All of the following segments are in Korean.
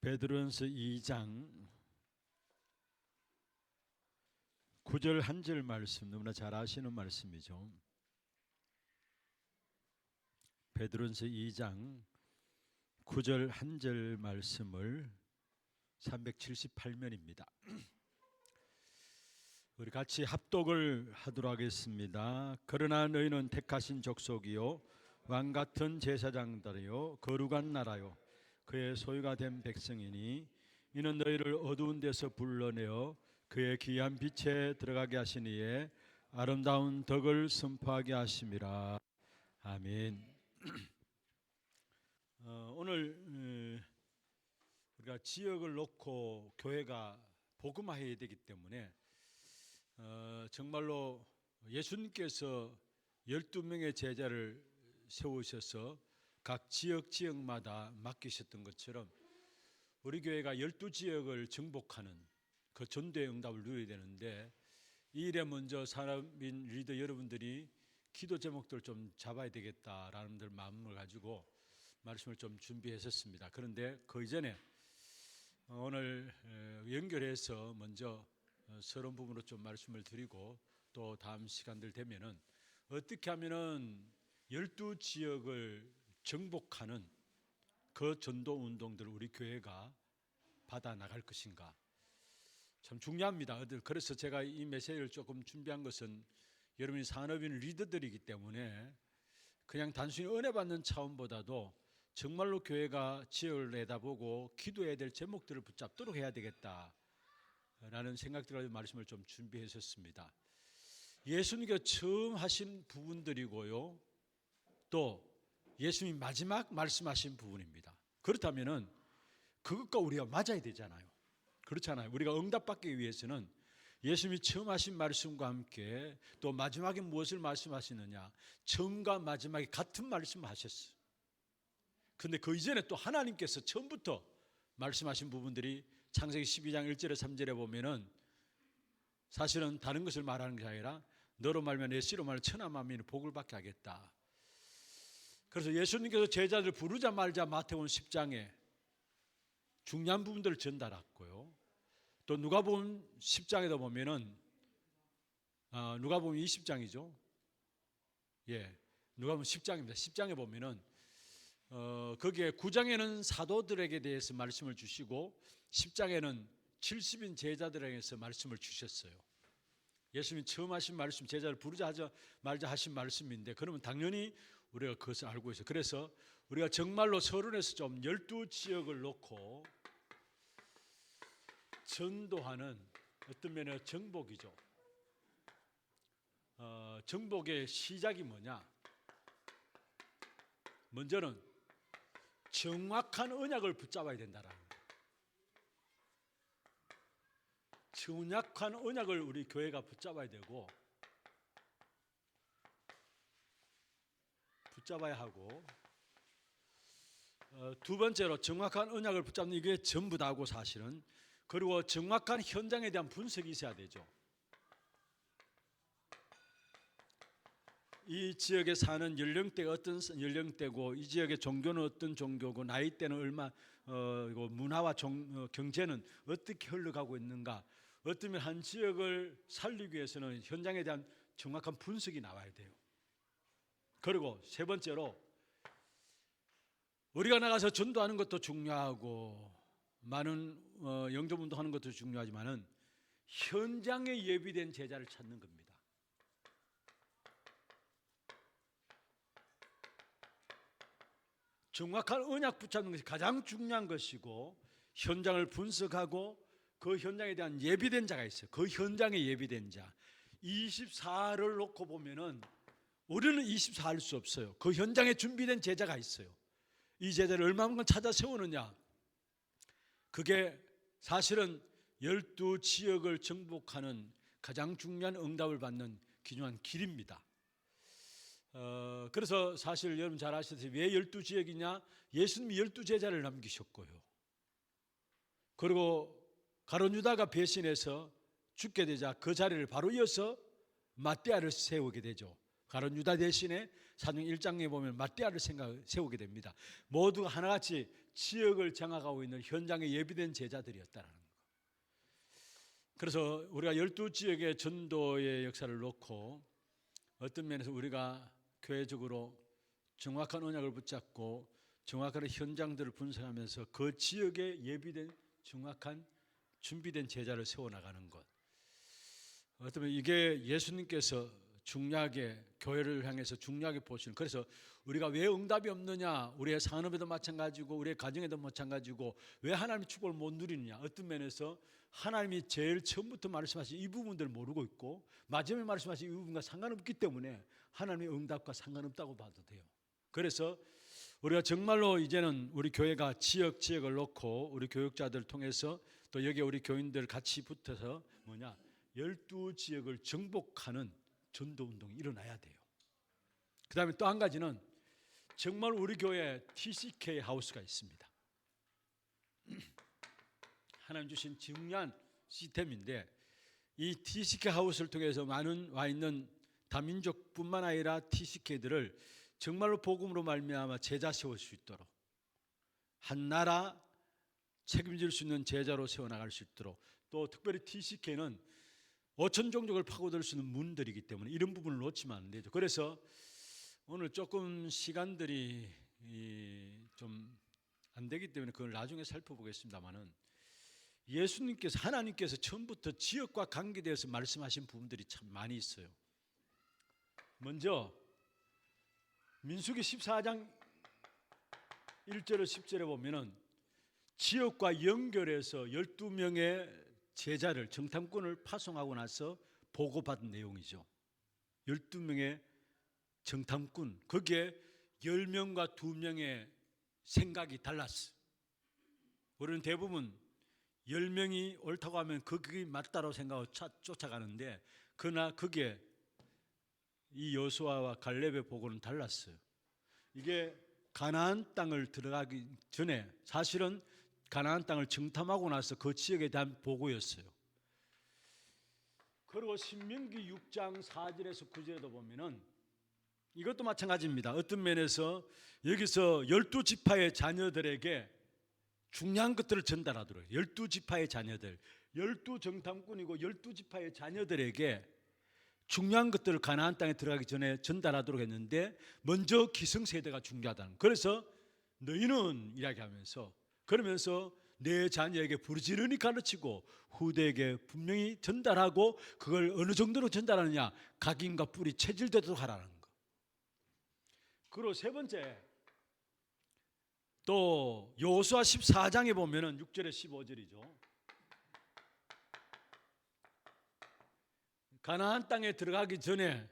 베드로전서 2장 9절 한 절 말씀, 너무나 잘 아시는 말씀이죠. 베드로전서 2장 9절 한 절 말씀을 378면입니다. 우리 같이 합독을 하도록 하겠습니다. 그러나 너희는 택하신 족속이요 왕같은 제사장들이요 거룩한 나라요 그의 소유가 된 백성이니 이는 너희를 어두운 데서 불러내어 그의 귀한 빛에 들어가게 하시니에 아름다운 덕을 선포하게 하심이라. 아멘. 오늘 우리가 지역을 놓고 교회가 복음화해야 되기 때문에 정말로 예수님께서 12명의 제자를 세우셔서 각 지역마다 맡기셨던 것처럼 우리 교회가 12지역을 정복하는 그 전도의 응답을 누려야 되는데, 이 일에 먼저 산업인 리더 여러분들이 기도 제목들을 좀 잡아야 되겠다라는 마음을 가지고 말씀을 좀 준비했었습니다. 그런데 그 이전에 오늘 연결해서 먼저 서론 부분으로 좀 말씀을 드리고, 또 다음 시간들 되면은 어떻게 하면은 12지역을 정복하는 그 전도 운동들을 우리 교회가 받아 나갈 것인가, 참 중요합니다. 그래서 제가 이 메시지를 조금 준비한 것은 여러분이 산업인 리더들이기 때문에 그냥 단순히 은혜 받는 차원보다도 정말로 교회가 지역을 내다보고 기도해야 될 제목들을 붙잡도록 해야 되겠다라는 생각들을 말씀을 좀 준비했었습니다. 예수님께서 처음 하신 부분들이고요, 또 예수님이 마지막 말씀하신 부분입니다. 그렇다면은 그것과 우리가 맞아야 되잖아요. 그렇잖아요. 우리가 응답받기 위해서는 예수님이 처음 하신 말씀과 함께 또 마지막에 무엇을 말씀하시느냐, 처음과 마지막에 같은 말씀을 하셨어요. 그런데 그 이전에 또 하나님께서 처음부터 말씀하신 부분들이 창세기 12장 1절에 3절에 보면은 사실은 다른 것을 말하는 게 아니라 너로 말면 내 씨로 말하면 천하 만민이 복을 받게 하겠다. 그래서 예수님께서 제자들 부르자 말자 마태복음 10장에 중요한 부분들을 전달했고요, 또 누가복음 10장에도 보면은 누가복음 20장이죠. 누가복음 10장입니다. 10장에 보면은 거기에 9장에는 사도들에게 대해서 말씀을 주시고 10장에는 70인 제자들에게서 말씀을 주셨어요. 예수님이 처음 하신 말씀, 제자를 부르자 말자 하신 말씀인데, 그러면 당연히 우리가 그것을 알고 있어요. 그래서 우리가 정말로 서론에서 좀 12지역을 놓고 전도하는 어떤 면에서 정복이죠. 정복의 시작이 뭐냐? 먼저는 정확한 언약을 붙잡아야 된다라는 거예요. 정확한 언약을 우리 교회가 붙잡아야 되고, 붙잡아야 하고, 두 번째로 정확한 언약을 붙잡는 이게 전부 다고 사실은. 그리고 정확한 현장에 대한 분석이 있어야 되죠. 이 지역에 사는 연령대가 어떤 연령대고, 이 지역의 종교는 어떤 종교고, 나이대는 얼마, 문화와 경제는 어떻게 흘러가고 있는가. 어쩌면 한 지역을 살리기 위해서는 현장에 대한 정확한 분석이 나와야 돼요. 그리고 세 번째로 우리가 나가서 전도하는 것도 중요하고 많은 영접운동하는 것도 중요하지만은 현장에 예비된 제자를 찾는 겁니다. 정확한 언약 붙잡는 것이 가장 중요한 것이고, 현장을 분석하고 그 현장에 대한 예비된 자가 있어요. 그 현장에 예비된 자 24를 놓고 보면은 우리는 24 할 수 없어요. 그 현장에 준비된 제자가 있어요. 이 제자를 얼마만큼 찾아 세우느냐, 그게 사실은 12지역을 정복하는 가장 중요한 응답을 받는 귀중한 길입니다. 그래서 사실 여러분 잘 아시다시피 왜 12지역이냐? 예수님이 12제자를 남기셨고요, 그리고 가룟 유다가 배신해서 죽게 되자 그 자리를 바로 이어서 맏대아를 세우게 되죠. 가룟 유다 대신에 사도행 1장에 보면 맏대아를 세우게 됩니다. 모두가 하나같이 지역을 장악하고 있는 현장에 예비된 제자들이었다라는 거. 그래서 우리가 12지역의 전도의 역사를 놓고 어떤 면에서 우리가 교회적으로 정확한 언약을 붙잡고 정확한 현장들을 분석하면서 그 지역에 예비된 정확한 준비된 제자를 세워나가는 것. 어쩌면 이게 예수님께서 중요하게 교회를 향해서 중요하게 보시는. 그래서 우리가 왜 응답이 없느냐, 우리의 산업에도 마찬가지고 우리의 가정에도 마찬가지고 왜 하나님의 축복을 못 누리느냐. 어떤 면에서 하나님이 제일 처음부터 말씀하신 이 부분들을 모르고 있고 마지막에 말씀하신 이 부분과 상관없기 때문에 하나님의 응답과 상관없다고 봐도 돼요. 그래서 우리가 정말로 이제는 우리 교회가 지역을 놓고 우리 교육자들 통해서 또 여기에 우리 교인들 같이 붙어서 12지역을 정복하는 전도운동이 일어나야 돼요. 그 다음에 또 한 가지는 정말 우리 교회에 TCK 하우스가 있습니다. 하나님 주신 중요한 시스템인데 이 TCK 하우스를 통해서 많은 와 있는 다민족뿐만 아니라 TCK들을 정말로 복음으로 말미암아 제자 세울 수 있도록 한 나라 책임질 수 있는 제자로 세워나갈 수 있도록 또 특별히 TCK는 5천 종족을 파고들 수 있는 문들이기 때문에 이런 부분을 놓치면 안 되죠. 그래서 오늘 조금 시간들이 좀 안 되기 때문에 그걸 나중에 살펴보겠습니다만은 예수님께서 하나님께서 처음부터 지역과 관계되어서 말씀하신 부분들이 참 많이 있어요. 먼저 민수기 14장 1절에 10절에 보면은 지역과 연결해서 12명의 제자를 정탐꾼을 파송하고 나서 보고받은 내용이죠. 12명의 정탐꾼, 거기에 10명과 2명의 생각이 달랐어. 우리는 대부분 10명이 옳다고 하면 그게 맞다고 생각하고 쫓아가는데 그러나 그게 이 여호수아와 갈렙의 보고는 달랐어요. 이게 가나안 땅을 들어가기 전에 사실은 가나안 땅을 정탐하고 나서 그 지역에 대한 보고였어요. 그리고 신명기 6장 4절에서 9절에도 보면은 이것도 마찬가지입니다. 어떤 면에서 여기서 12지파의 자녀들에게 중요한 것들을 전달하도록 12지파의 자녀들, 12정탐꾼이고 12지파의 자녀들에게 중요한 것들을 가나안 땅에 들어가기 전에 전달하도록 했는데 먼저 기성세대가 중요하다는. 그래서 너희는 이야기하면서 그러면서 내 자녀에게 부르짖으니 가르치고 후대에게 분명히 전달하고 그걸 어느 정도로 전달하느냐, 각인과 뿔이 체질되도록 하라는 거. 그리고 세 번째 또 여호수아 14장에 보면은 6절에 15절이죠. 가나안 땅에 들어가기 전에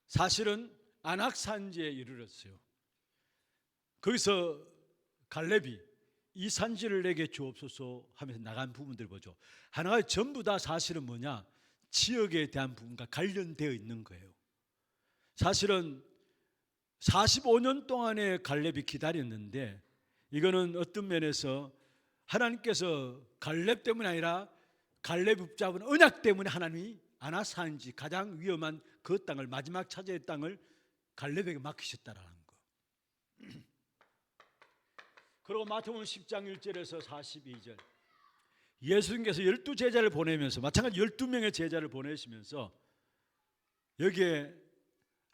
사실은 안악산지에 이르렀어요. 거기서 갈렙이 이 산지를 내게 주옵소서 하면서 나간 부분들 보죠. 하나가 전부 다 사실은 지역에 대한 부분과 관련되어 있는 거예요. 사실은 45년 동안의 갈렙이 기다렸는데 이거는 어떤 면에서 하나님께서 갈렙 때문이 아니라 갈렙이 붙잡은 언약 때문에 하나님이 아나산지 가장 위험한 그 땅을 마지막 차지의 땅을 갈렙에게 맡기셨다라는 거. 그리고 마태복음 10장 1절에서 42절 예수님께서 12제자를 보내면서 마찬가지 12명의 제자를 보내시면서 여기에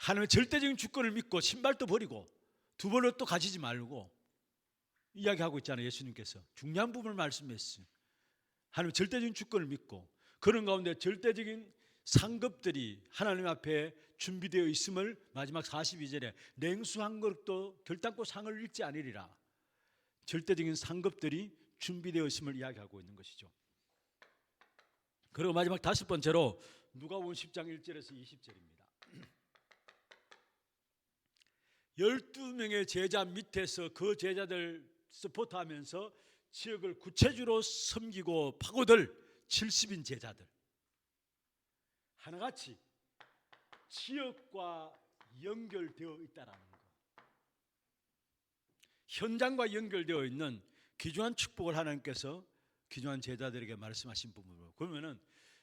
하나님의 절대적인 주권을 믿고 신발도 버리고 두 벌로 또 가지지 말고 이야기하고 있잖아요. 예수님께서 중요한 부분을 말씀했어요. 하나님의 절대적인 주권을 믿고 그런 가운데 절대적인 상급들이 하나님 앞에 준비되어 있음을 마지막 42절에 냉수 한 그릇도 결단코 상을 잃지 않으리라. 절대적인 상급들이 준비되어 있음을 이야기하고 있는 것이죠. 그리고 마지막 다섯 번째로 누가복음 10장 1절에서 20절입니다. 12명의 제자 밑에서 그 제자들 서포트하면서 지역을 구체적으로 섬기고 파고들 70인 제자들 하나같이 지역과 연결되어 있다라는 거. 현장과 연결되어 있는 귀중한 축복을 하나님께서 귀중한 제자들에게 말씀하신 부분으로 그러면은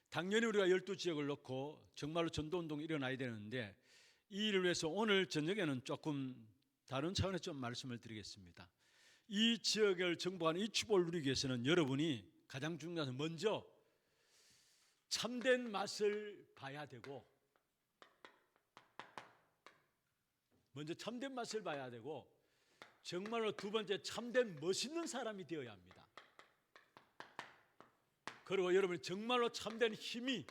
당연히 우리가 12지역을 놓고 정말로 전도운동이 일어나야 되는데 이 일을 위해서 오늘 저녁에는 조금 다른 차원에서 좀 말씀을 드리겠습니다. 이 지역을 정복하는 이 축복을 누리기 위해서는 여러분이 가장 중요한 것은 먼저 참된 맛을 봐야 되고, 정말로 두 번째 참된 멋있는 사람이 되어야 합니다. 그리고 여러분이 정말로 참된 힘이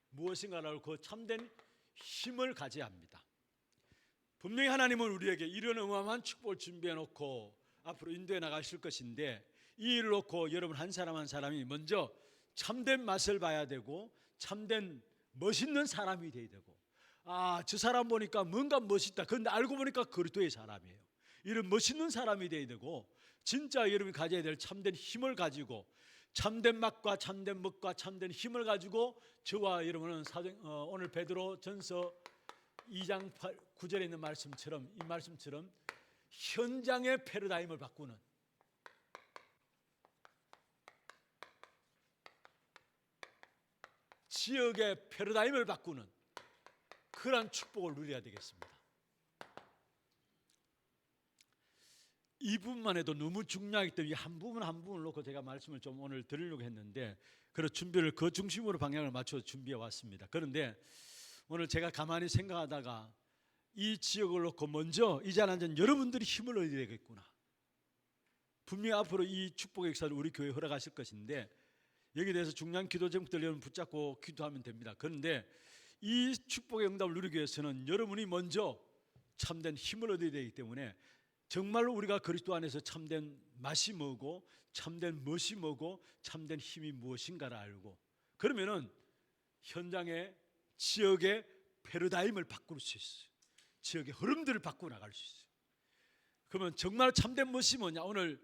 무엇인가를 그 참된 힘을 가져야 합니다. 분명히 하나님은 우리에게 이런 어마어마한 축복을 준비해 놓고 앞으로 인도해 나가실 것인데, 이 일을 놓고 여러분 한 사람 한 사람이 먼저 참된 맛을 봐야 되고 참된 멋있는 사람이 돼야 되고, 저 사람 보니까 뭔가 멋있다, 그런데 알고 보니까 그리스도의 사람이에요. 이런 멋있는 사람이 돼야 되고, 진짜 여러분이 가져야 될 참된 힘을 가지고, 참된 맛과 참된 먹과 참된 힘을 가지고 저와 여러분은 오늘 베드로 전서 2장 9절에 있는 말씀처럼, 이 말씀처럼 현장의 패러다임을 바꾸는, 지역의 패러다임을 바꾸는 그러한 축복을 누려야 되겠습니다. 이 부분만 해도 너무 중요하기 때문에 한 부분 한 부분을 놓고 제가 말씀을 좀 오늘 드리려고 했는데, 그런 준비를 그 중심으로 방향을 맞춰 준비해 왔습니다. 그런데 오늘 제가 가만히 생각하다가 이 지역을 놓고 먼저 이 자리에 앉은 여러분들이 힘을 얻어야 되겠구나. 분명히 앞으로 이 축복의 역사를 우리 교회에 허락하실 것인데, 여기에 대해서 중요한 기도 제목들 여러분 붙잡고 기도하면 됩니다. 그런데 이 축복의 응답을 누리기 위해서는 여러분이 먼저 참된 힘을 얻어야 되기 때문에, 정말로 우리가 그리스도 안에서 참된 맛이 뭐고 참된 멋이 뭐고 참된 힘이 무엇인가를 알고, 그러면은 현장의 지역의 패러다임을 바꿀 수 있어요. 지역의 흐름들을 바꾸어 나갈 수 있어요. 그러면 정말 참된 멋이 뭐냐, 오늘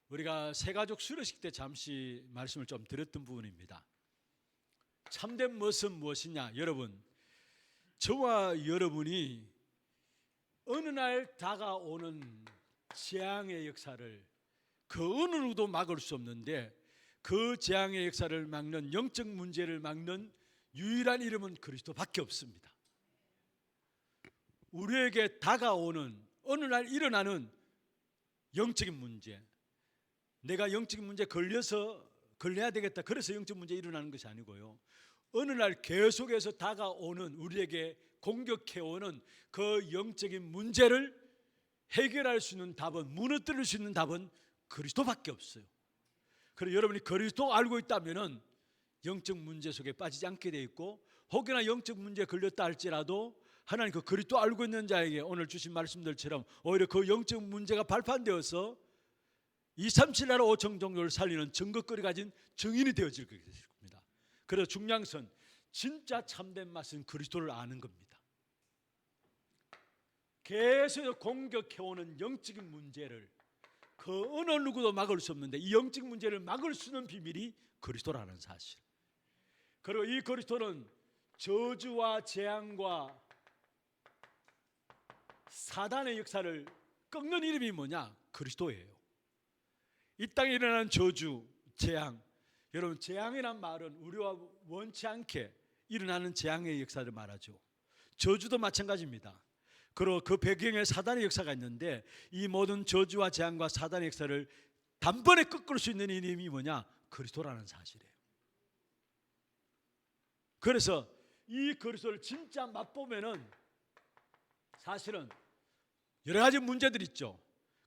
우리가 새가족 수료식 때 잠시 말씀을 좀 드렸던 부분입니다. 참된 멋은 무엇이냐, 여러분, 저와 여러분이 어느 날 다가오는 재앙의 역사를 그 어느 누구도 막을 수 없는데, 그 재앙의 역사를 막는, 영적 문제를 막는 유일한 이름은 그리스도밖에 없습니다. 우리에게 다가오는, 어느 날 일어나는 영적인 문제, 내가 영적인 문제에 걸려야 되겠다, 그래서 영적 문제 일어나는 것이 아니고요, 어느 날 계속해서 다가오는, 우리에게 공격해오는 그 영적인 문제를 해결할 수 있는 답은, 무너뜨릴 수 있는 답은 그리스도밖에 없어요. 그래서 여러분이 그리스도 알고 있다면 영적 문제 속에 빠지지 않게 돼 있고, 혹여나 영적 문제에 걸렸다 할지라도 하나님 그 그리스도 알고 있는 자에게 오늘 주신 말씀들처럼 오히려 그 영적 문제가 발판되어서 237 나라 5천 종족을 살리는 증거거리 가진 증인이 되어질 겁니다. 그래서 중요한 것은 진짜 참된 맛은 그리스도를 아는 겁니다. 계속 공격해오는 영적인 문제를 그 어느 누구도 막을 수 없는데, 이 영적 문제를 막을 수 있는 비밀이 그리스도라는 사실. 그리고 이 그리스도는 저주와 재앙과 사단의 역사를 꺾는 이름이 뭐냐? 그리스도예요. 이 땅에 일어나는 저주, 재앙, 여러분 재앙이란 말은 우리와 원치 않게 일어나는 재앙의 역사를 말하죠. 저주도 마찬가지입니다. 그리고 그 배경에 사단의 역사가 있는데, 이 모든 저주와 재앙과 사단의 역사를 단번에 꺾을 수 있는 이름이 뭐냐? 그리스도라는 사실이에요. 그래서 이 그리스도를 진짜 맛보면은 사실은 여러 가지 문제들이 있죠.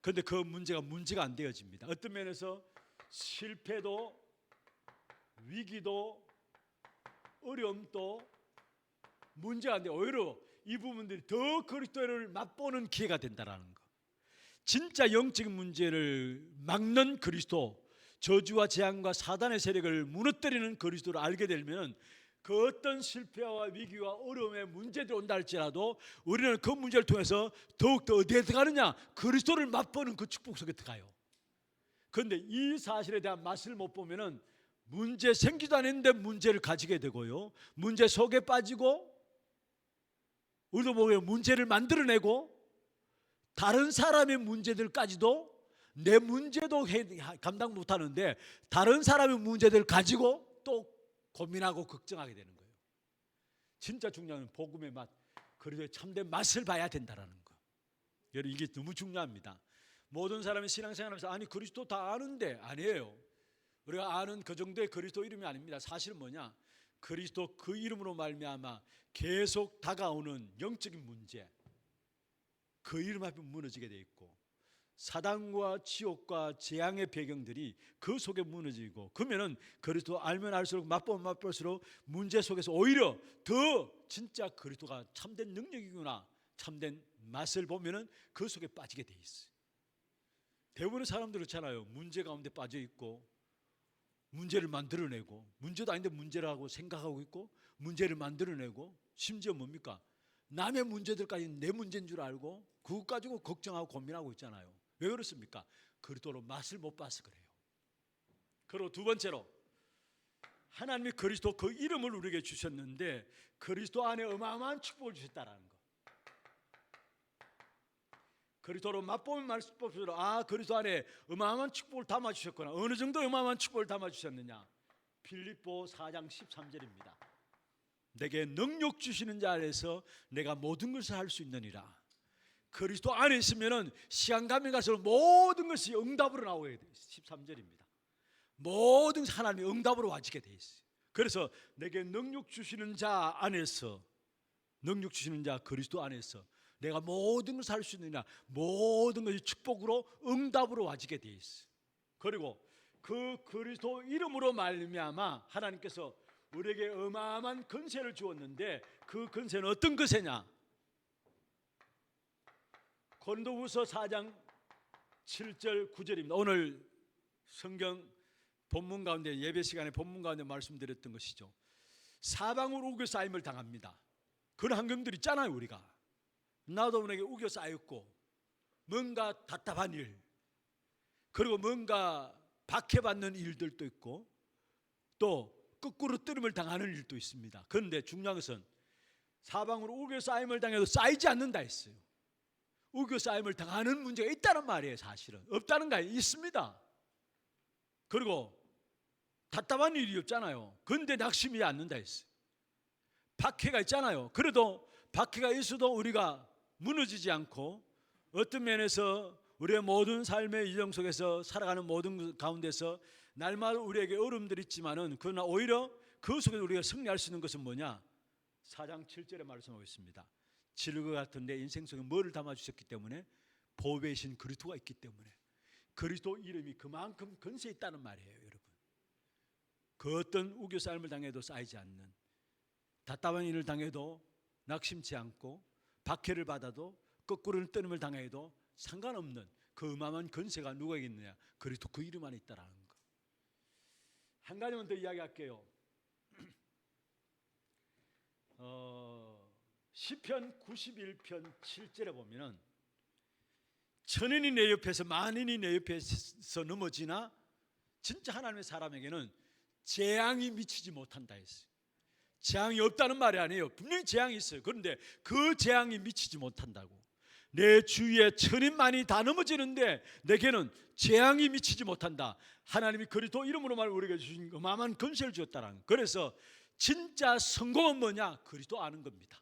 그런데 그 문제가 안 되어집니다. 어떤 면에서 실패도, 위기도, 어려움도 문제가 안 돼요. 오히려 이 부분들이 더 그리스도를 맛보는 기회가 된다는 거. 진짜 영적인 문제를 막는 그리스도, 저주와 재앙과 사단의 세력을 무너뜨리는 그리스도를 알게 되면, 그 어떤 실패와 위기와 어려움의 문제들이 온다 할지라도 우리는 그 문제를 통해서 더욱더 어디에 들어가느냐? 그리스도를 맛보는 그 축복 속에 들어가요. 그런데 이 사실에 대한 맛을 못 보면은 문제 생기도 않았는데 문제를 가지게 되고요, 문제 속에 빠지고, 우리도 보면 문제를 만들어내고, 다른 사람의 문제들까지도, 내 문제도 감당 못하는데 다른 사람의 문제들을 가지고 또 고민하고 걱정하게 되는 거예요. 진짜 중요한 건 복음의 맛, 그리스도의 참된 맛을 봐야 된다는 거. 여러분, 이게 너무 중요합니다. 모든 사람이 신앙생활하면서 아니 그리스도 다 아는데, 아니에요. 우리가 아는 그 정도의 그리스도 이름이 아닙니다. 사실은 뭐냐, 그리스도 그 이름으로 말미암아 계속 다가오는 영적인 문제, 그 이름 앞에 무너지게 돼 있고, 사단과 지옥과 재앙의 배경들이 그 속에 무너지고, 그러면은 그리스도 알면 알수록 맛보면 맛볼수록 문제 속에서 오히려 더 진짜 그리스도가 참된 능력이구나, 참된 맛을 보면은 그 속에 빠지게 돼 있어요. 대부분의 사람들 그렇잖아요. 문제 가운데 빠져 있고 문제를 만들어내고, 문제도 아닌데 문제라고 생각하고 있고 문제를 만들어내고, 심지어 뭡니까? 남의 문제들까지 내 문제인 줄 알고 그것 가지고 걱정하고 고민하고 있잖아요. 왜 그렇습니까? 그리스도로 맛을 못 봐서 그래요. 그리고 두 번째로, 하나님이 그리스도 그 이름을 우리에게 주셨는데 그리스도 안에 어마어마한 축복을 주셨다라는 거. 그리스도로 맛보면 맛볼수록 그리스도 안에 어마어마한 축복을 담아주셨구나. 어느 정도 어마어마한 축복을 담아주셨느냐, 빌립보 4장 13절입니다. 내게 능력 주시는 자 안에서 내가 모든 것을 할 수 있느니라. 그리스도 안에 있으면 시간 가면 갈수록 모든 것이 응답으로 나오게 돼 있어요. 13절입니다. 모든 하나님의 응답으로 와지게 돼 있어요. 그래서 내게 능력 주시는 자 안에서, 능력 주시는 자 그리스도 안에서 내가 모든 것을 할 수 있느냐, 모든 것이 축복으로 응답으로 와지게 돼 있어요. 그리고 그 그리스도 이름으로 말미암아 하나님께서 우리에게 어마어마한 권세를 주었는데, 그 권세는 어떤 권세냐? 고린도후서 4장 7절 9절입니다. 오늘 성경 본문 가운데, 예배 시간에 본문 가운데 말씀드렸던 것이죠. 사방으로 우겨 쌓임을 당합니다. 그런 환경들 있잖아요. 우리가 나도 모르게 우겨 쌓였고, 뭔가 답답한 일, 그리고 뭔가 박해받는 일들도 있고, 또 거꾸로 뜨름을 당하는 일도 있습니다. 그런데 중요한 것은 사방으로 우겨 쌓임을 당해도 쌓이지 않는다 했어요. 우겨 쌓임을 당하는 문제가 있다는 말이에요. 사실은 없다는 거 있습니다. 그리고 답답한 일이 없잖아요. 그런데 낙심이 않는다 했어요. 박해가 있잖아요. 그래도 박해가 있어도 우리가 무너지지 않고, 어떤 면에서 우리의 모든 삶의 이정 속에서 살아가는 모든 가운데서 날마다 우리에게 어려움들이 있지만은, 그러나 오히려 그 속에서 우리가 승리할 수 있는 것은 뭐냐? 4장 7절에 말씀하고 있습니다. 질거 같은 내 인생 속에 뭐를 담아주셨기 때문에? 보배이신 그리스도가 있기 때문에. 그리스도 이름이 그만큼 권세 있다는 말이에요. 여러분, 그 어떤 우겨 삶을 당해도 쌓이지 않는, 답답한 일을 당해도 낙심치 않고, 박해를 받아도 거꾸로 뜨름을 당해도 상관없는 그 어마어마한 권세가 누구에게 있느냐? 그리스도 그 이름 안에 있다라는 거. 한 가지만 더 이야기할게요. 시편 91편 7절에 보면은 천인이 내 옆에서 만인이 내 옆에서 넘어지나 진짜 하나님의 사람에게는 재앙이 미치지 못한다 했어요. 재앙이 없다는 말이 아니에요. 분명히 재앙이 있어요. 그런데 그 재앙이 미치지 못한다고. 내 주위에 천인만이 다 넘어지는데 내게는 재앙이 미치지 못한다. 하나님이 그리스도 이름으로 말 우리에게 주신 어마어마한 권세를 주었다는. 그래서 진짜 성공은 뭐냐? 그리스도 아는 겁니다.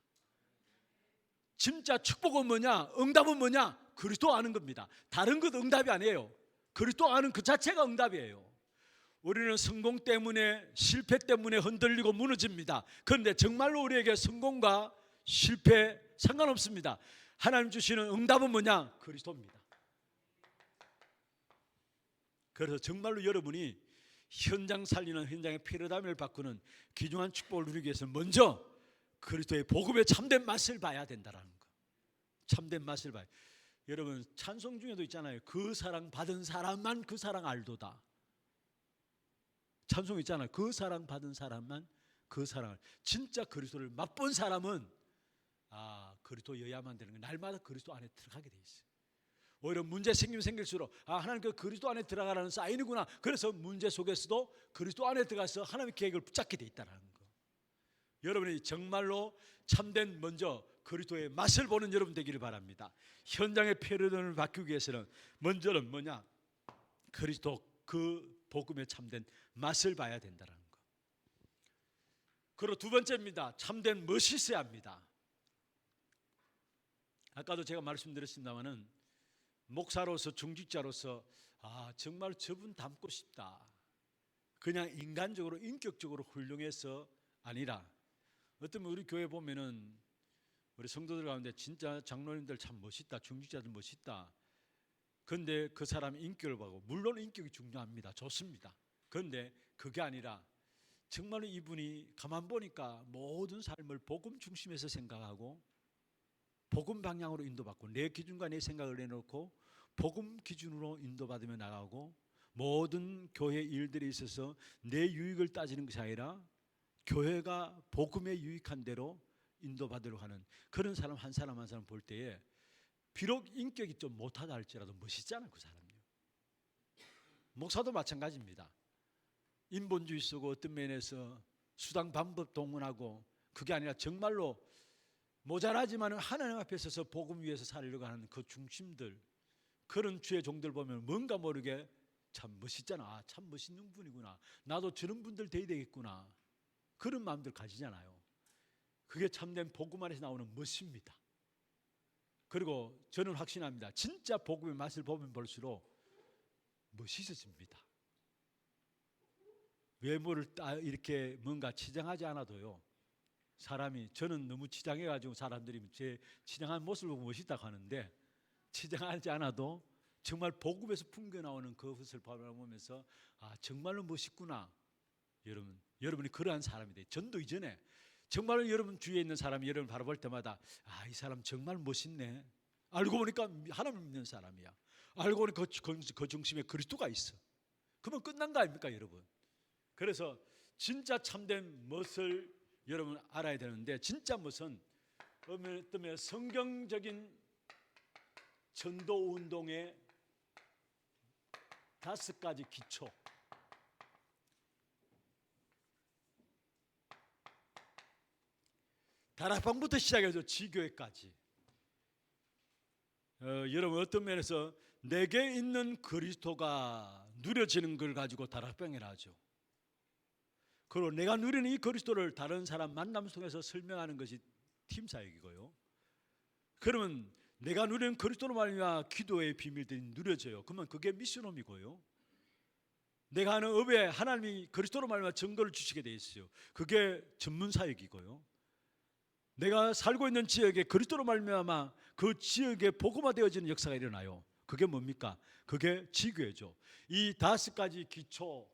진짜 축복은 뭐냐? 응답은 뭐냐? 그리스도 아는 겁니다. 다른 것 응답이 아니에요. 그리스도 아는 그 자체가 응답이에요. 우리는 성공 때문에, 실패 때문에 흔들리고 무너집니다. 그런데 정말로 우리에게 성공과 실패 상관없습니다. 하나님 주시는 응답은 뭐냐? 그리스도입니다. 그래서 정말로 여러분이 현장 살리는, 현장의 패러다임을 바꾸는 귀중한 축복을 누리기 위해서는 먼저 그리스도의 복음의 참된 맛을 봐야 된다는 거. 참된 맛을 봐요. 여러분, 찬송 중에도 있잖아요. 그 사랑 받은 사람만 그 사랑 알도다. 찬송 있잖아요. 그 사랑 받은 사람만 그 사랑을. 진짜 그리스도를 맛본 사람은 그리스도여야만 되는 거예요. 날마다 그리스도 안에 들어가게 돼 있어요. 오히려 문제 생기면 생길수록 하나님 그 그리스도 안에 들어가라는 사인이구나. 그래서 문제 속에서도 그리스도 안에 들어가서 하나님의 계획을 붙잡게 돼 있다는 거. 여러분이 정말로 참된 먼저 그리스도의 맛을 보는 여러분 되기를 바랍니다. 현장의 패러다임을 바꾸기 위해서는 먼저는 뭐냐? 그리스도 그 복음의 참된 맛을 봐야 된다는 거. 그리고 두 번째입니다. 참된 멋이 있어야 합니다. 아까도 제가 말씀드렸습니다마는 목사로서 중직자로서 정말 저분 닮고 싶다. 그냥 인간적으로 인격적으로 훌륭해서 아니라 어떤 우리 교회 보면은 우리 성도들 가운데 진짜 장로님들 참 멋있다. 중직자들 멋있다. 그런데 그 사람 인격을 보고 물론 인격이 중요합니다. 좋습니다. 그런데 그게 아니라 정말로 이분이 가만 보니까 모든 삶을 복음 중심에서 생각하고 복음 방향으로 인도받고 내 기준과 내 생각을 내놓고 복음 기준으로 인도받으며 나가고 모든 교회 일들에 있어서 내 유익을 따지는 것이 아니라 교회가 복음에 유익한 대로 인도받으려고 하는 그런 사람 한 사람 한 사람 볼 때에 비록 인격이 좀 못하다 할지라도 멋있잖아요. 그 사람요. 목사도 마찬가지입니다. 인본주의 쓰고 어떤 면에서 수당 방법 동원하고 그게 아니라 정말로 모자라지만 하나님 앞에 서서 복음 위에서 살려고 하는 그 중심들 그런 주의 종들 보면 뭔가 모르게 참 멋있잖아. 참 멋있는 분이구나. 나도 저런 분들 돼야 되겠구나. 그런 마음들 가지잖아요. 그게 참된 복음 안에서 나오는 멋입니다. 그리고 저는 확신합니다. 진짜 복음의 맛을 보면 볼수록 멋있어집니다. 외모를 이렇게 뭔가 치장하지 않아도요. 사람이 저는 너무 치장해가지고 사람들이 제 치장한 모습을 보고 멋있다고 하는데 치장하지 않아도 정말 복음에서 풍겨나오는 그것을 바라보면서 정말로 멋있구나. 여러분이 그러한 사람이 돼요. 전도 이전에 정말로 여러분 주위에 있는 사람이 여러분 바라볼 때마다 이 사람 정말 멋있네. 알고 보니까 하나님을 믿는 사람이야. 알고 보니까 그 중심에 그리스도가 있어. 그러면 끝난 거 아닙니까 여러분? 그래서 진짜 참된 멋을 여러분 알아야 되는데 진짜 멋은 어떤 성경적인 전도 운동의 5가지 기초. 다락방부터 시작해서 지교회까지. 여러분 어떤 면에서 내게 있는 그리스도가 누려지는 걸 가지고 다락방이라 하죠. 그리고 내가 누리는 이 그리스도를 다른 사람 만남 속에서 설명하는 것이 팀 사역이고요. 그러면 내가 누리는 그리스도로 말미암아 기도의 비밀들이 누려져요. 그러면 그게 미션홈이고요. 내가 하는 업에 하나님이 그리스도로 말미암아 증거를 주시게 돼 있어요. 그게 전문 사역이고요. 내가 살고 있는 지역에 그리스도로 말미암아 그 지역에 복음화되어지는 역사가 일어나요. 그게 뭡니까? 그게 지교회죠. 이 5가지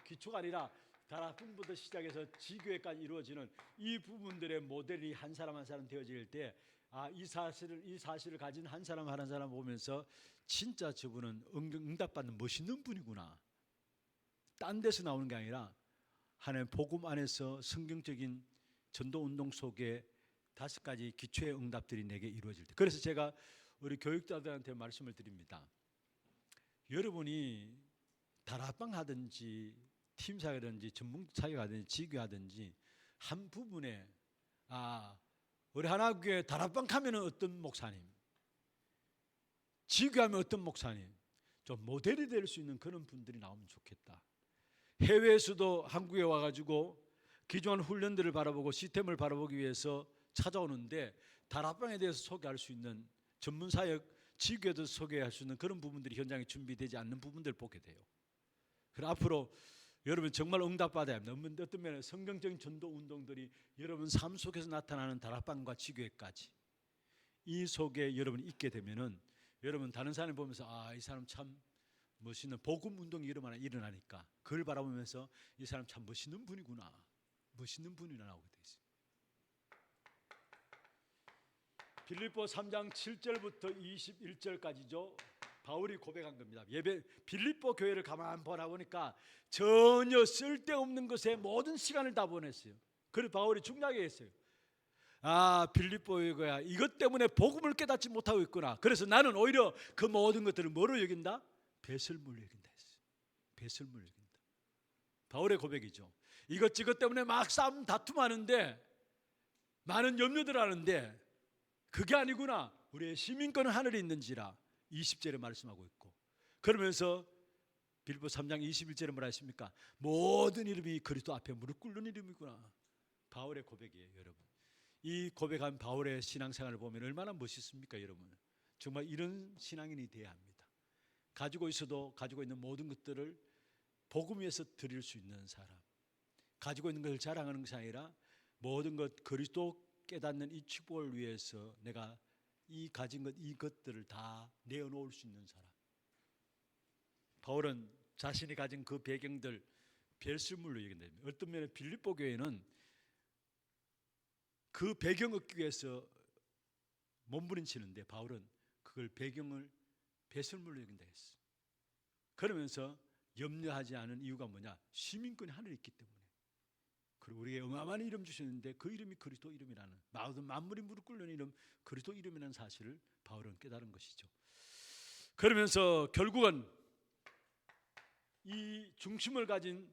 기초가 아니라 다락방부터 시작해서 지교회까지 이루어지는 이 부분들의 모델이 한 사람 한 사람 되어질 때 이 사실을 가진 한 사람 한 사람 보면서 진짜 저분은 응답받는 멋있는 분이구나. 딴 데서 나오는 게 아니라 하나님 복음 안에서 성경적인 전도운동 속에 5가지 기초의 응답들이 내게 이루어질 때. 그래서 제가 우리 교육자들한테 말씀을 드립니다. 여러분이 다락방 하든지 팀사역이든지 전문사역하든지 지교하든지 한 부분에 우리 하나교회 다락방 가면은 어떤 목사님, 지교하면 어떤 목사님, 좀 모델이 될 수 있는 그런 분들이 나오면 좋겠다. 해외에서도 한국에 와가지고 기존 훈련들을 바라보고 시스템을 바라보기 위해서 찾아오는데 다락방에 대해서 소개할 수 있는 전문사역, 지교에도 소개할 수 있는 그런 부분들이 현장에 준비되지 않는 부분들을 보게 돼요. 그럼 앞으로 여러분 정말 응답받아야 합니다. 어떤 면에 성경적인 전도 운동들이 여러분 삶 속에서 나타나는 다락방과 지교회까지 이 속에 여러분이 있게 되면은 여러분 다른 사람을 보면서 이 사람 참 멋있는 복음 운동이 일어나니까 그걸 바라보면서 이 사람 참 멋있는 분이구나. 멋있는 분이나 나오게 돼 있어요. 빌립보 3장 7절부터 21절까지죠. 바울이 고백한 겁니다. 빌립보 교회를 가만 보니까 전혀 쓸데없는 것에 모든 시간을 다 보냈어요. 그래서 바울이 중요하게 했어요. 빌립보 교회야, 이것 때문에 복음을 깨닫지 못하고 있구나. 그래서 나는 오히려 그 모든 것들을 뭐로 여긴다? 배설물로 여긴다 했어요. 배설물로 여긴다. 바울의 고백이죠. 이것저것 때문에 막 싸움 다툼하는데 많은 염려들 하는데 그게 아니구나. 우리의 시민권은 하늘에 있는지라 20절에 말씀하고 있고, 그러면서 빌립보 3장 21절에 뭐라 했습니까? 모든 이름이 그리스도 앞에 무릎 꿇는 이름이구나. 바울의 고백이에요. 여러분, 이 고백한 바울의 신앙생활을 보면 얼마나 멋있습니까? 여러분, 정말 이런 신앙인이 돼야 합니다. 가지고 있어도 가지고 있는 모든 것들을 복음 위에서 드릴 수 있는 사람, 가지고 있는 것을 자랑하는 것이 아니라 모든 것 그리스도 깨닫는 이 축복을 위해서 내가 이 가진 것 이것들을 다 내어놓을 수 있는 사람. 바울은 자신이 가진 그 배경들 별수물로 얘기합니다. 어떤 면에 빌립보 교회는 그 배경 얻기 위해서 몸부림치는데 바울은 그걸 배경을 배설물로 여긴다 했어. 그러면서 염려하지 않은 이유가 뭐냐? 시민권이 하늘에 있기 때문에. 그리고 우리에게 어마어마한 이름 주셨는데 그 이름이 그리스도 이름이라는, 모든 만물이 무릎 꿇는 이름 그리스도 이름이라는 사실을 바울은 깨달은 것이죠. 그러면서 결국은 이 중심을 가진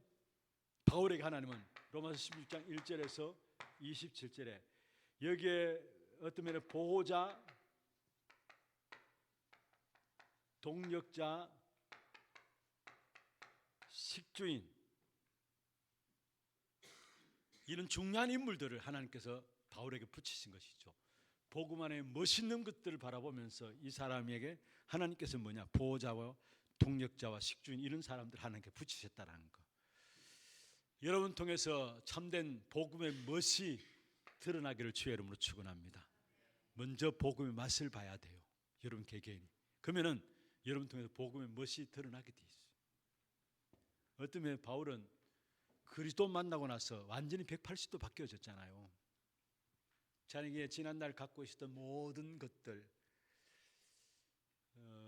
바울에게 하나님은 로마서 16장 1절에서 27절에 여기에 어떤 면에 보호자, 동력자, 식주인, 이런 중요한 인물들을 하나님께서 바울에게 붙이신 것이죠. 복음 안에 멋있는 것들을 바라보면서 이 사람에게 하나님께서 뭐냐? 보호자와 동력자와 식주인, 이런 사람들 하나님께 붙이셨다는 거. 여러분 통해서 참된 복음의 멋이 드러나기를 주의 이름으로 축원합니다. 먼저 복음의 맛을 봐야 돼요. 여러분 개개인이. 그러면은 여러분 통해서 복음의 멋이 드러나게 돼 있어요. 어떤 면에 바울은 그리스도 만나고 나서 완전히 180도 바뀌어졌잖아요. 자기의 지난날 갖고 있었던 모든 것들,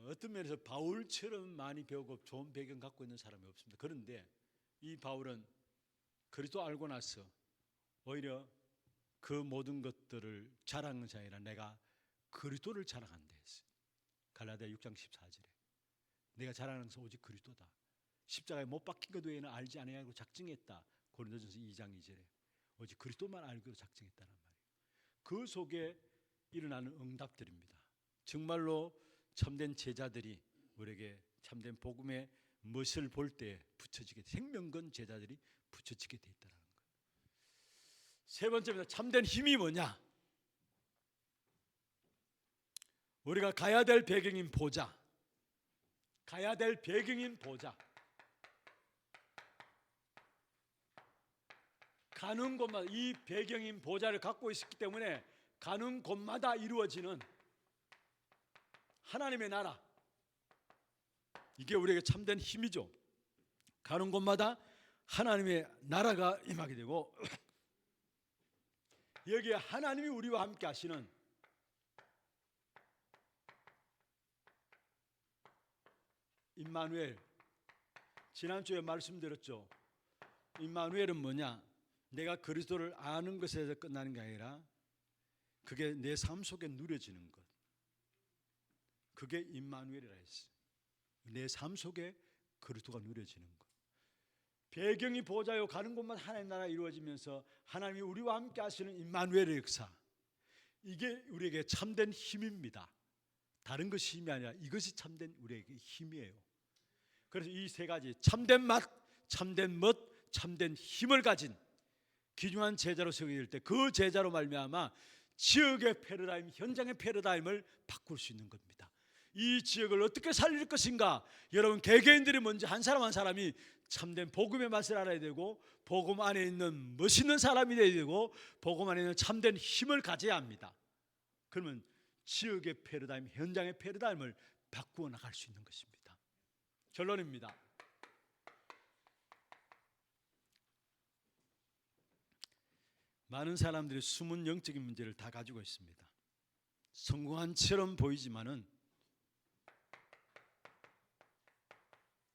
어떤 면에서 바울처럼 많이 배우고 좋은 배경 갖고 있는 사람이 없습니다. 그런데 이 바울은 그리스도 알고 나서 오히려 그 모든 것들을 자랑하는 것이 아니라 내가 그리스도를 자랑한다 했어요. 갈라디아 6장 14절에 내가 자랑하는 것은 오직 그리스도다. 십자가에 못 박힌 것 외에는 알지 아니하고 작정했다. 고린도전서 2장 2절에 오직 그리스도만 알기로 작정했다는 말이에요. 그 속에 일어나는 응답들입니다. 정말로 참된 제자들이 우리에게 참된 복음의 멋을 볼 때 붙여지게, 생명건 제자들이 붙여지게 돼 있다는 거예요. 세 번째입니다. 참된 힘이 뭐냐? 우리가 가야 될 배경인 보좌, 가야 될 배경인 보좌. 가는 곳마다 이 배경인 보좌를 갖고 있었기 때문에 가는 곳마다 이루어지는 하나님의 나라, 이게 우리에게 참된 힘이죠. 가는 곳마다 하나님의 나라가 임하게 되고 여기에 하나님이 우리와 함께 하시는 임마누엘, 지난주에 말씀드렸죠. 임마누엘은 뭐냐? 내가 그리스도를 아는 것에서 끝나는 게 아니라 그게 내 삶 속에 누려지는 것, 그게 임마누엘이라 했어요. 내 삶 속에 그리스도가 누려지는 것. 배경이 보좌요, 가는 곳마다 하나님의 나라가 이루어지면서 하나님이 우리와 함께 하시는 임마누엘의 역사, 이게 우리에게 참된 힘입니다. 다른 것이 힘이 아니라 이것이 참된 우리에게 힘이에요. 그래서 이 세 가지, 참된 맛, 참된 멋, 참된 힘을 가진 귀중한 제자로 세워질 때 그 제자로 말미암아 지역의 패러다임, 현장의 패러다임을 바꿀 수 있는 겁니다. 이 지역을 어떻게 살릴 것인가? 여러분 개개인들이 먼저 한 사람 한 사람이 참된 복음의 맛을 알아야 되고, 복음 안에 있는 멋있는 사람이 되어야 되고, 복음 안에 있는 참된 힘을 가져야 합니다. 그러면 지역의 패러다임, 현장의 패러다임을 바꾸어 나갈 수 있는 것입니다. 결론입니다. 많은 사람들이 숨은 영적인 문제를 다 가지고 있습니다. 성공한처럼 보이지만은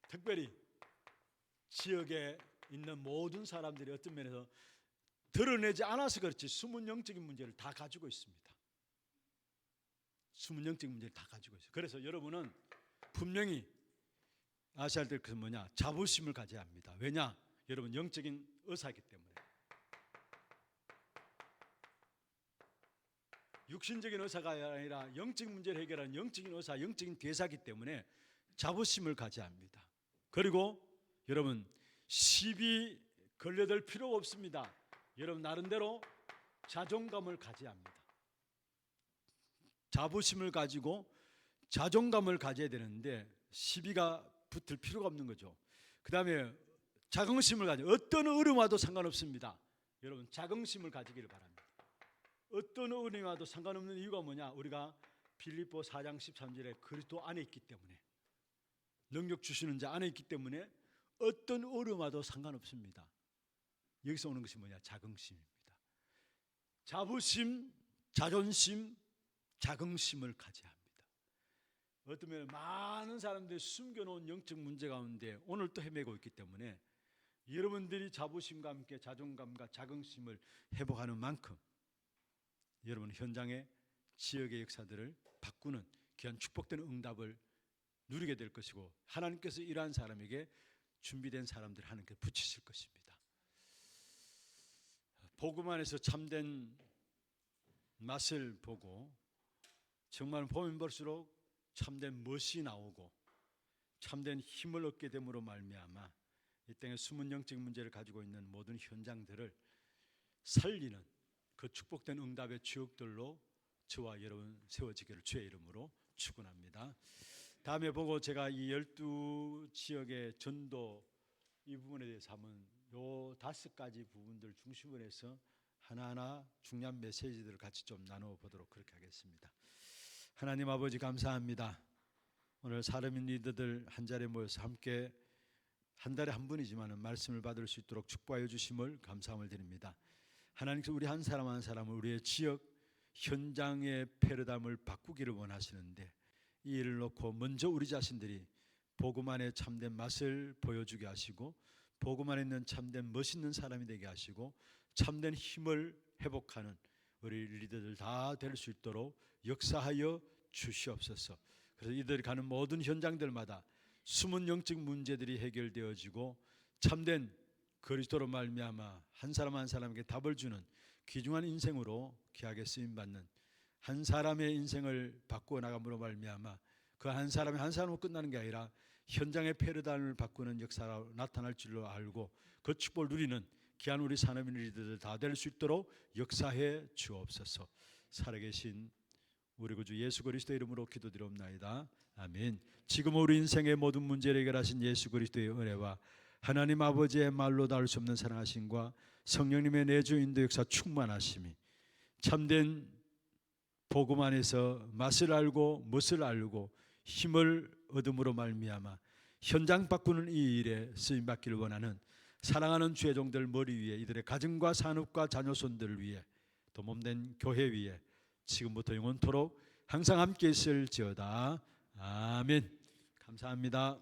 특별히 지역에 있는 모든 사람들이 어떤 면에서 드러내지 않아서 그렇지 숨은 영적인 문제를 다 가지고 있습니다. 숨은 영적인 문제를 다 가지고 있어요. 그래서 여러분은 분명히 아셔야 될 것은 뭐냐? 자부심을 가져야 합니다. 왜냐? 여러분 영적인 의사이기 때문에. 육신적인 의사가 아니라 영적인 문제를 해결하는 영적인 의사, 영적인 대사이기 때문에 자부심을 가져야 합니다. 그리고 여러분 시비 걸려들 필요가 없습니다. 여러분 나름대로 자존감을 가져야 합니다. 자부심을 가지고 자존감을 가져야 되는데 시비가 붙을 필요가 없는 거죠. 그 다음에 자긍심을 가지고 어떤 어려움 와도 상관없습니다. 여러분 자긍심을 가지기를 바랍니다. 어떤 어려움 와도 상관없는 이유가 뭐냐? 우리가 빌립보 4장 13절에 그리스도 안에 있기 때문에, 능력 주시는 자 안에 있기 때문에 어떤 어려움 와도 상관없습니다. 여기서 오는 것이 뭐냐? 자긍심입니다. 자부심, 자존심, 자긍심을 가져야 합니다. 어쩌면 많은 사람들이 숨겨놓은 영적 문제 가운데 오늘 또 헤매고 있기 때문에 여러분들이 자부심과 함께 자존감과 자긍심을 회복하는 만큼 여러분 현장의 지역의 역사들을 바꾸는 귀한 축복된 응답을 누리게 될 것이고, 하나님께서 이러한 사람에게 준비된 사람들을 하나님께 붙이실 것입니다. 복음 안에서 참된 맛을 보고 정말 보면 볼수록 참된 멋이 나오고 참된 힘을 얻게 됨으로 말미암아 이 땅에 숨은 영적 문제를 가지고 있는 모든 현장들을 살리는 그 축복된 응답의 주역들로 저와 여러분 세워지기를 주의 이름으로 축원합니다. 다음에 보고 제가 이 12지역의 전도 이 부분에 대해서 한번 요 5가지 부분들 중심으로 해서 하나하나 중요한 메시지들을 같이 좀 나누어 보도록 그렇게 하겠습니다. 하나님 아버지 감사합니다. 오늘 사람인 리더들 한 자리에 모여서 함께 한 달에 한 분이지만 말씀을 받을 수 있도록 축복하여 주심을 감사함을 드립니다. 하나님께서 우리 한 사람 한 사람을 우리의 지역 현장의 패러다임을 바꾸기를 원하시는데, 이 일을 놓고 먼저 우리 자신들이 복음 안에 참된 맛을 보여주게 하시고 복음 안에 있는 참된 멋있는 사람이 되게 하시고 참된 힘을 회복하는 우리 리더들 다 될 수 있도록 역사하여 주시옵소서. 그래서 이들이 가는 모든 현장들마다 숨은 영적 문제들이 해결되어지고 참된 그리스도로 말미암아 한 사람 한 사람에게 답을 주는 귀중한 인생으로 귀하게 쓰임받는 한 사람의 인생을 바꾸어 나감으로 말미암아 그 한 사람이 한 사람으로 끝나는 게 아니라 현장의 패러다임을 바꾸는 역사로 나타날 줄로 알고 그 축복을 누리는 귀한 우리 산업인 리더들 다 될 수 있도록 역사해 주옵소서. 살아계신 우리 구주 예수 그리스도의 이름으로 기도드리옵나이다. 아멘. 지금 우리 인생의 모든 문제를 해결하신 예수 그리스도의 은혜와 하나님 아버지의 말로 닿을 수 없는 사랑하심과 성령님의 내주 인도 역사 충만하심이 참된 복음 안에서 맛을 알고 멋을 알고 힘을 얻음으로 말미암아 현장 바꾸는 이 일에 쓰임 받기를 원하는 사랑하는 주의 종들 머리 위에, 이들의 가정과 산업과 자녀손들을 위해, 또 몸된 교회 위에 지금부터 영원토록 항상 함께 있을지어다. 아멘. 감사합니다.